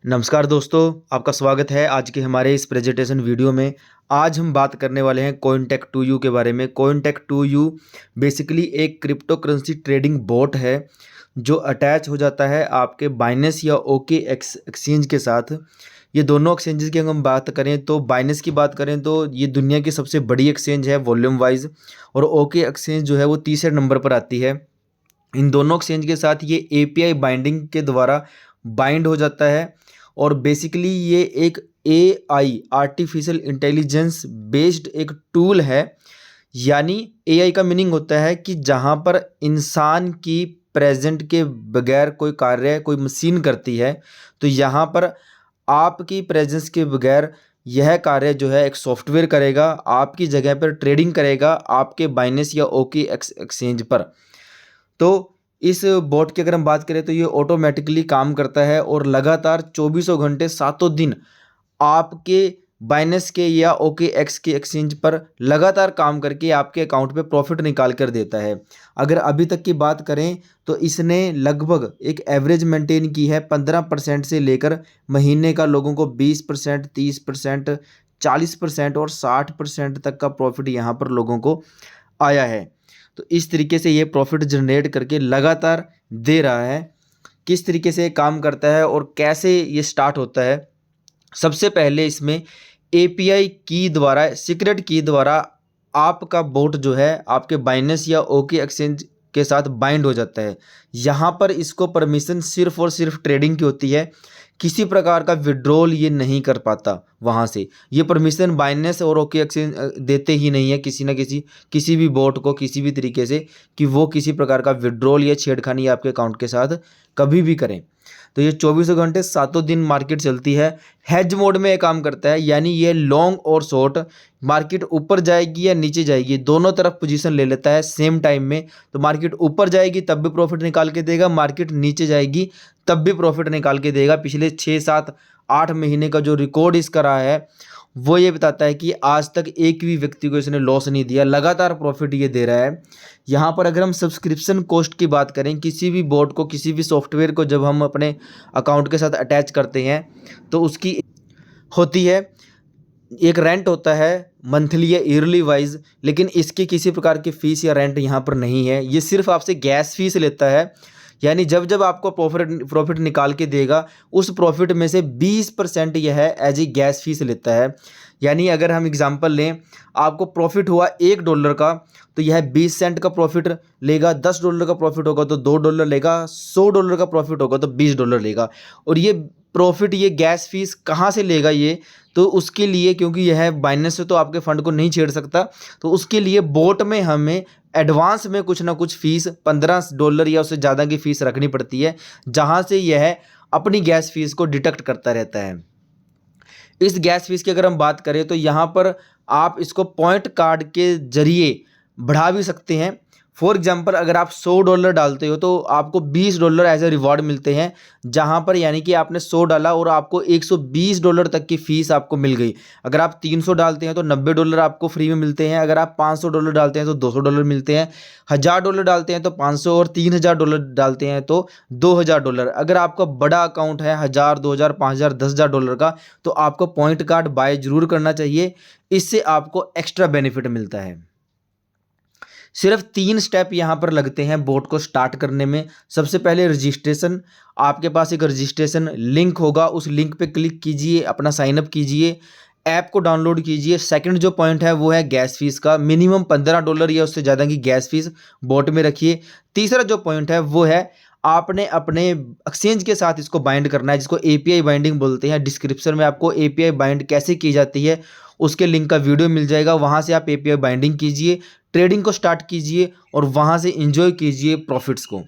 नमस्कार दोस्तों, आपका स्वागत है आज के हमारे इस प्रेजेंटेशन वीडियो में। आज हम बात करने वाले हैं Cointech2U के बारे में। Cointech2U बेसिकली एक क्रिप्टो करेंसी ट्रेडिंग बोट है जो अटैच हो जाता है आपके बाइनेंस या ओके एक्सचेंज के साथ। ये दोनों एक्सचेंजेस की अगर हम बात करें तो बाइनेंस की बात करें तो ये दुनिया की सबसे बड़ी एक्सचेंज है वॉल्यूम वाइज, और ओके एक्सचेंज जो है वो तीसरे नंबर पर आती है। इन दोनों एक्सचेंज के साथ ये एपीआई बाइंडिंग के द्वारा बाइंड हो जाता है, और बेसिकली ये एक एआई आर्टिफिशियल इंटेलिजेंस बेस्ड एक टूल है। यानी एआई का मीनिंग होता है कि जहाँ पर इंसान की प्रेजेंट के बगैर कोई कार्य कोई मशीन करती है, तो यहाँ पर आपकी प्रेजेंस के बगैर यह कार्य जो है एक सॉफ्टवेयर करेगा, आपकी जगह पर ट्रेडिंग करेगा आपके बाइनेंस या ओके एक्सचेंज पर। तो इस बॉट की अगर हम बात करें तो ये ऑटोमेटिकली काम करता है और लगातार चौबीसों घंटे सातों दिन आपके बाइनेंस के या ओके एक्स के एक्सचेंज पर लगातार काम करके आपके अकाउंट पे प्रॉफिट निकाल कर देता है। अगर अभी तक की बात करें तो इसने लगभग एक एवरेज मेंटेन की है 15% से लेकर महीने का लोगों को 20%, 30%, 40% और 60% तक का प्रॉफिट यहाँ पर लोगों को आया है। तो इस तरीके से ये प्रॉफिट जनरेट करके लगातार दे रहा है। किस तरीके से काम करता है और कैसे ये स्टार्ट होता है, सबसे पहले इसमें एपीआई की द्वारा, सीक्रेट की द्वारा आपका बोट जो है आपके बाइनेंस या ओके एक्सचेंज के साथ बाइंड हो जाता है। यहाँ पर इसको परमिशन सिर्फ और सिर्फ ट्रेडिंग की होती है, किसी प्रकार का विड्रॉल ये नहीं कर पाता वहाँ से। ये परमिशन बाइनेंस और ओके एक्सचेंज देते ही नहीं है किसी न किसी भी बोट को किसी भी तरीके से कि वो किसी प्रकार का विड्रॉल या छेड़खानी आपके अकाउंट के साथ कभी भी करें। तो ये 24 घंटे सातों दिन मार्केट चलती है। हेज मोड में ये काम करता है, यानी ये लॉन्ग और शॉर्ट मार्केट ऊपर जाएगी या नीचे जाएगी दोनों तरफ पोजीशन ले लेता है सेम टाइम में। तो मार्केट ऊपर जाएगी तब भी प्रॉफिट निकाल के देगा, मार्केट नीचे जाएगी तब भी प्रॉफिट निकाल के देगा। पिछले 6, 7, 8 महीने का जो रिकॉर्ड इसका रहा है वो ये बताता है कि आज तक एक भी व्यक्ति को इसने लॉस नहीं दिया, लगातार प्रॉफिट ये दे रहा है। यहाँ पर अगर हम सब्सक्रिप्शन कॉस्ट की बात करें, किसी भी बोट को किसी भी सॉफ्टवेयर को जब हम अपने अकाउंट के साथ अटैच करते हैं तो उसकी होती है, एक रेंट होता है मंथली या ईयरली वाइज, लेकिन इसकी किसी प्रकार की फ़ीस या रेंट यहाँ पर नहीं है। ये सिर्फ आपसे गैस फीस लेता है, यानी जब जब आपको प्रॉफिट निकाल के देगा उस प्रॉफिट में से 20% यह एज ए गैस फीस लेता है। यानी अगर हम एग्जांपल लें, आपको प्रॉफिट हुआ $1 का तो यह 20 सेंट का प्रॉफिट लेगा, $10 का प्रॉफिट होगा तो $2 लेगा, $100 का प्रॉफिट होगा तो $20 लेगा। और ये प्रॉफिट ये गैस फीस कहाँ से लेगा ये, तो उसके लिए क्योंकि यह बाइनेंस से तो आपके फंड को नहीं छेड़ सकता, तो उसके लिए बोट में हमें एडवांस में कुछ ना कुछ फ़ीस $15 या उससे ज़्यादा की फ़ीस रखनी पड़ती है, जहाँ से यह अपनी गैस फीस को डिडक्ट करता रहता है। इस गैस फीस की अगर हम बात करें तो यहाँ पर आप इसको पॉइंट कार्ड के जरिए बढ़ा भी सकते हैं। फॉर एग्जांपल अगर आप $100 डालते हो तो आपको $20 एज ए रिवॉर्ड मिलते हैं, जहाँ पर यानी कि आपने 100 डाला और आपको $120 तक की फ़ीस आपको मिल गई। अगर आप 300 डालते हैं तो $90 आपको फ्री में मिलते हैं, अगर आप $500 डालते हैं तो $200 मिलते हैं, $1000 डालते हैं तो 500 और $3000 डालते हैं तो $2000। अगर आपका बड़ा अकाउंट है 1000, 2000, 5000, $10,000 का, तो आपको पॉइंट कार्ड बाय ज़रूर करना चाहिए, इससे आपको एक्स्ट्रा बेनिफिट मिलता है। सिर्फ 3 स्टेप यहाँ पर लगते हैं बोट को स्टार्ट करने में। सबसे पहले रजिस्ट्रेशन, आपके पास एक रजिस्ट्रेशन लिंक होगा, उस लिंक पे क्लिक कीजिए, अपना साइनअप कीजिए, ऐप को डाउनलोड कीजिए। सेकंड जो पॉइंट है वो है गैस फीस का, मिनिमम $15 या उससे ज़्यादा की गैस फीस बोट में रखिए। तीसरा जो पॉइंट है वो है आपने अपने एक्सचेंज के साथ इसको बाइंड करना है, जिसको एपीआई बाइंडिंग बोलते हैं। डिस्क्रिप्शन में आपको एपीआई बाइंड कैसे की जाती है उसके लिंक का वीडियो मिल जाएगा, वहाँ से आप एपीआई बाइंडिंग कीजिए, ट्रेडिंग को स्टार्ट कीजिए और वहाँ से एंजॉय कीजिए प्रॉफिट्स को।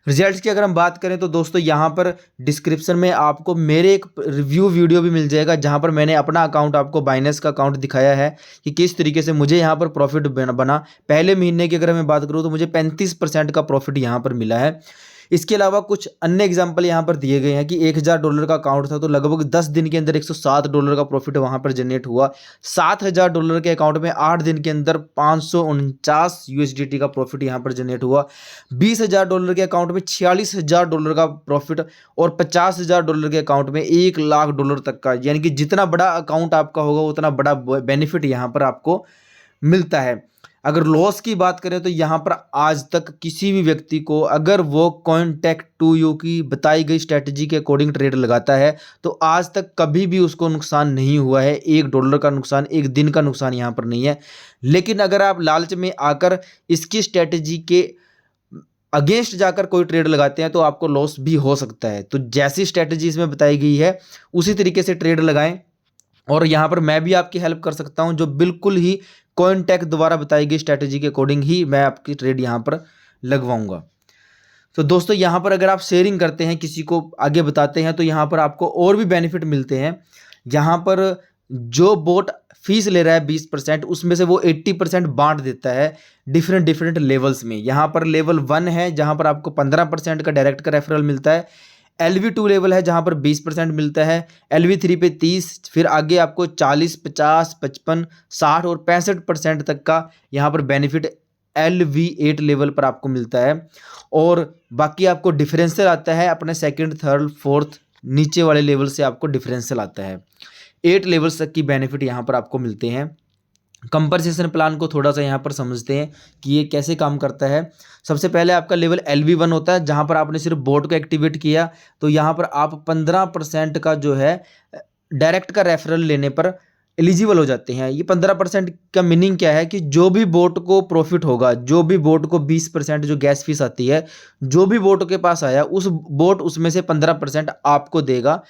रिजल्ट्स की अगर हम बात करें तो दोस्तों यहाँ पर डिस्क्रिप्शन में आपको मेरे एक रिव्यू वीडियो भी मिल जाएगा, जहाँ पर मैंने अपना अकाउंट आपको बाइनेंस का अकाउंट दिखाया है कि किस तरीके से मुझे यहाँ पर प्रॉफिट बना। पहले महीने की अगर मैं बात करूँ तो मुझे 35% का प्रॉफिट यहाँ पर मिला है। इसके अलावा कुछ अन्य एग्जाम्पल यहाँ पर दिए गए हैं कि $1000 का अकाउंट था तो लगभग 10 दिन के अंदर $107 का प्रॉफिट वहाँ पर जनरेट हुआ। $7000 के अकाउंट में 8 दिन के अंदर 549 USDT का प्रॉफिट यहाँ पर जनरेट हुआ। $20000 के अकाउंट में $46000 का प्रॉफिट और $50000 के अकाउंट में $1,00,000 तक का, यानी कि जितना बड़ा अकाउंट आपका होगा उतना बड़ा बेनिफिट यहाँ पर आपको मिलता है। अगर लॉस की बात करें तो यहाँ पर आज तक किसी भी व्यक्ति को अगर वो Cointech2U की बताई गई स्ट्रेटजी के अकॉर्डिंग ट्रेड लगाता है तो आज तक कभी भी उसको नुकसान नहीं हुआ है। $1 का नुकसान, एक दिन का नुकसान यहाँ पर नहीं है। लेकिन अगर आप लालच में आकर इसकी स्ट्रेटजी के अगेंस्ट जाकर कोई ट्रेड लगाते हैं तो आपको लॉस भी हो सकता है। तो जैसी स्ट्रेटजी इसमें बताई गई है उसी तरीके से ट्रेड लगाएं। और यहाँ पर मैं भी आपकी हेल्प कर सकता हूँ, जो बिल्कुल ही Cointech द्वारा बताई गई स्ट्रेटजी के अकॉर्डिंग ही मैं आपकी ट्रेड यहाँ पर लगवाऊंगा। तो दोस्तों यहाँ पर अगर आप शेयरिंग करते हैं, किसी को आगे बताते हैं, तो यहाँ पर आपको और भी बेनिफिट मिलते हैं। यहाँ पर जो बोट फीस ले रहा है 20%, उसमें से वो 80% बांट देता है डिफरेंट लेवल्स में। यहाँ पर लेवल 1 है जहाँ पर आपको 15% का डायरेक्ट का रेफरल मिलता है। LV2 लेवल है जहाँ पर 20% मिलता है। LV3 पे 30, फिर आगे आपको 40, 50, 55, 60 और 65% तक का यहाँ पर बेनिफिट LV8 लेवल पर आपको मिलता है। और बाकी आपको डिफरेंशियल आता है अपने सेकंड, थर्ड, फोर्थ नीचे वाले लेवल से आपको डिफरेंशियल आता है। 8 लेवल्स तक की बेनिफिट यहाँ पर आपको मिलते हैं। कंपनसेशन प्लान को थोड़ा सा यहाँ पर समझते हैं कि ये कैसे काम करता है। सबसे पहले आपका लेवल LV1 होता है जहाँ पर आपने सिर्फ बोट को एक्टिवेट किया तो यहाँ पर आप 15% का जो है डायरेक्ट का रेफरल लेने पर एलिजिबल हो जाते हैं। ये 15% का मीनिंग क्या है कि जो भी बोट को प्रॉफिट होगा, जो भी बोट को 20% जो गैस फीस आती है, जो भी बोट के पास आया उस बोट उसमें से 15% आपको देगा।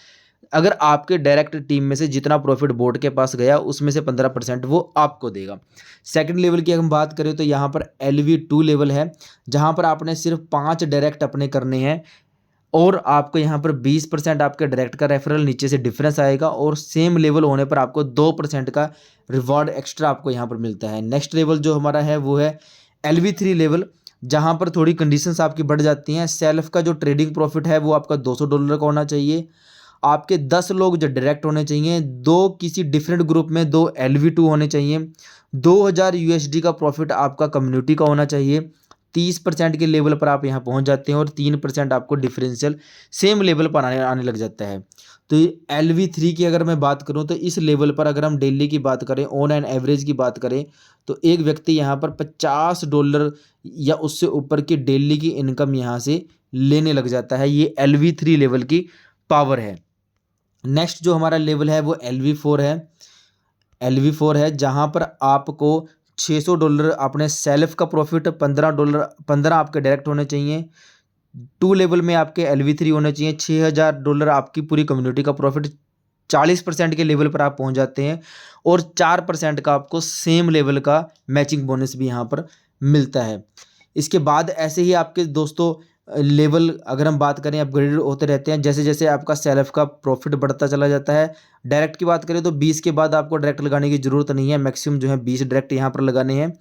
अगर आपके डायरेक्ट टीम में से जितना प्रॉफिट बोर्ड के पास गया उसमें से 15% वो आपको देगा। सेकंड लेवल की हम बात करें तो यहाँ पर LV2 लेवल है जहाँ पर आपने सिर्फ 5 डायरेक्ट अपने करने हैं और आपको यहाँ पर 20% आपके डायरेक्ट का रेफरल नीचे से डिफरेंस आएगा और सेम लेवल होने पर आपको 2% का रिवॉर्ड एक्स्ट्रा आपको यहाँ पर मिलता है। नेक्स्ट लेवल जो हमारा है वो है LV3 लेवल, जहाँ पर थोड़ी कंडीशंस आपकी बढ़ जाती हैं। सेल्फ का जो ट्रेडिंग प्रॉफिट है वो आपका $200 का होना चाहिए। आपके 10 लोग जो डायरेक्ट होने चाहिए, 2 किसी डिफरेंट ग्रुप में 2 LV2 होने चाहिए। 2000 USD का प्रॉफिट आपका कम्युनिटी का होना चाहिए। 30% के लेवल पर आप यहाँ पहुँच जाते हैं और 3% आपको डिफरेंशियल सेम लेवल पर आने लग जाता है। तो LV3 की अगर मैं बात करूँ तो इस लेवल पर अगर हम डेली की बात करें, ऑन एंड एवरेज की बात करें तो एक व्यक्ति यहाँ पर $50 या उससे ऊपर की डेली की इनकम यहाँ से लेने लग जाता है। ये LV3 लेवल की पावर है। नेक्स्ट जो हमारा लेवल है वो LV4 है जहाँ पर आपको $600 अपने सेल्फ का प्रॉफिट, $15 आपके डायरेक्ट होने चाहिए। 2 लेवल में आपके LV3 होने चाहिए। $6000 आपकी पूरी कम्युनिटी का प्रॉफिट, 40% के लेवल पर आप पहुंच जाते हैं और 4% का आपको सेम लेवल का मैचिंग बोनस भी यहाँ पर मिलता है। इसके बाद ऐसे ही आपके दोस्तों लेवल अगर हम बात करें अपग्रेड होते रहते हैं जैसे जैसे आपका सेल्फ का प्रॉफिट बढ़ता चला जाता है। डायरेक्ट की बात करें तो 20 के बाद आपको डायरेक्ट लगाने की ज़रूरत नहीं है, मैक्सिमम जो है 20 डायरेक्ट यहाँ पर लगाने हैं।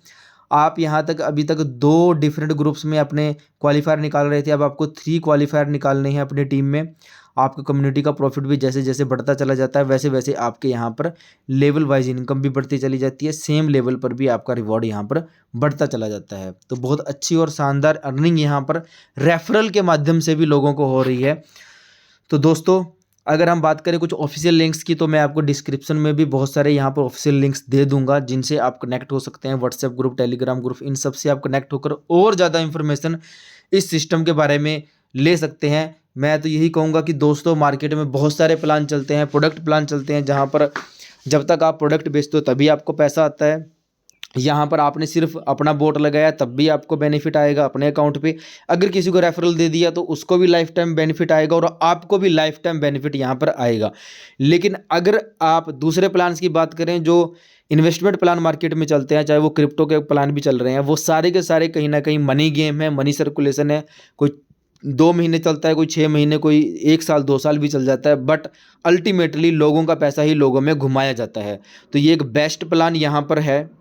आप यहाँ तक अभी तक 2 डिफरेंट ग्रुप्स में अपने क्वालिफायर निकाल रहे थे, अब आपको 3 क्वालिफायर निकालने हैं अपनी टीम में। आपका कम्युनिटी का प्रॉफिट भी जैसे जैसे बढ़ता चला जाता है वैसे वैसे आपके यहाँ पर लेवल वाइज इनकम भी बढ़ती चली जाती है, सेम लेवल पर भी आपका रिवॉर्ड यहाँ पर बढ़ता चला जाता है। तो बहुत अच्छी और शानदार अर्निंग यहाँ पर रेफरल के माध्यम से भी लोगों को हो रही है। तो दोस्तों अगर हम बात करें कुछ ऑफिशियल लिंक्स की तो मैं आपको डिस्क्रिप्शन में भी बहुत सारे यहाँ पर ऑफिशियल लिंक्स दे दूंगा जिनसे आप कनेक्ट हो सकते हैं। व्हाट्सएप ग्रुप, टेलीग्राम ग्रुप, इन सब से आप कनेक्ट होकर और ज़्यादा इन्फॉर्मेशन इस सिस्टम के बारे में ले सकते हैं। मैं तो यही कहूँगा कि दोस्तों मार्केट में बहुत सारे प्लान चलते हैं, प्रोडक्ट प्लान चलते हैं जहाँ पर जब तक आप प्रोडक्ट बेचते हो तभी आपको पैसा आता है। यहाँ पर आपने सिर्फ अपना बोट लगाया तब भी आपको बेनिफिट आएगा अपने अकाउंट पे। अगर किसी को रेफरल दे दिया तो उसको भी लाइफ टाइम बेनिफिट आएगा और आपको भी लाइफ टाइम बेनिफिट यहाँ पर आएगा। लेकिन अगर आप दूसरे प्लान्स की बात करें जो इन्वेस्टमेंट प्लान मार्केट में चलते हैं, चाहे वो क्रिप्टो के प्लान भी चल रहे हैं, वो सारे के सारे कहीं ना कहीं मनी गेम है, मनी सर्कुलेशन है। कोई 2 महीने चलता है, कोई 6 महीने, कोई 1 साल 2 साल भी चल जाता है, बट अल्टीमेटली लोगों का पैसा ही लोगों में घुमाया जाता है। तो ये एक बेस्ट प्लान यहाँ पर है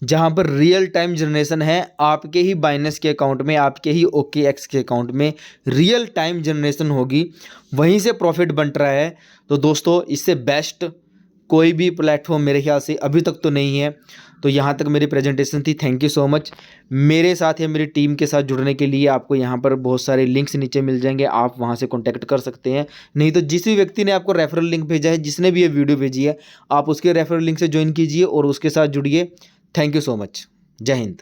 जहां पर रियल टाइम जनरेशन है आपके ही बाइनेंस के अकाउंट में, आपके ही OKX के अकाउंट में रियल टाइम जनरेशन होगी, वहीं से प्रॉफिट बन रहा है। तो दोस्तों इससे बेस्ट कोई भी प्लेटफॉर्म मेरे ख्याल से अभी तक तो नहीं है। तो यहाँ तक मेरी प्रेजेंटेशन थी। Thank you so much. मेरे साथ या मेरी टीम के साथ जुड़ने के लिए आपको यहाँ पर बहुत सारे लिंक्स नीचे मिल जाएंगे, आप वहाँ से कॉन्टैक्ट कर सकते हैं। नहीं तो जिस भी व्यक्ति ने आपको रेफरल लिंक भेजा है, जिसने भी ये वीडियो भेजी है, आप उसके रेफरल लिंक से ज्वाइन कीजिए और उसके साथ जुड़िए। Thank you so much. जय हिंद।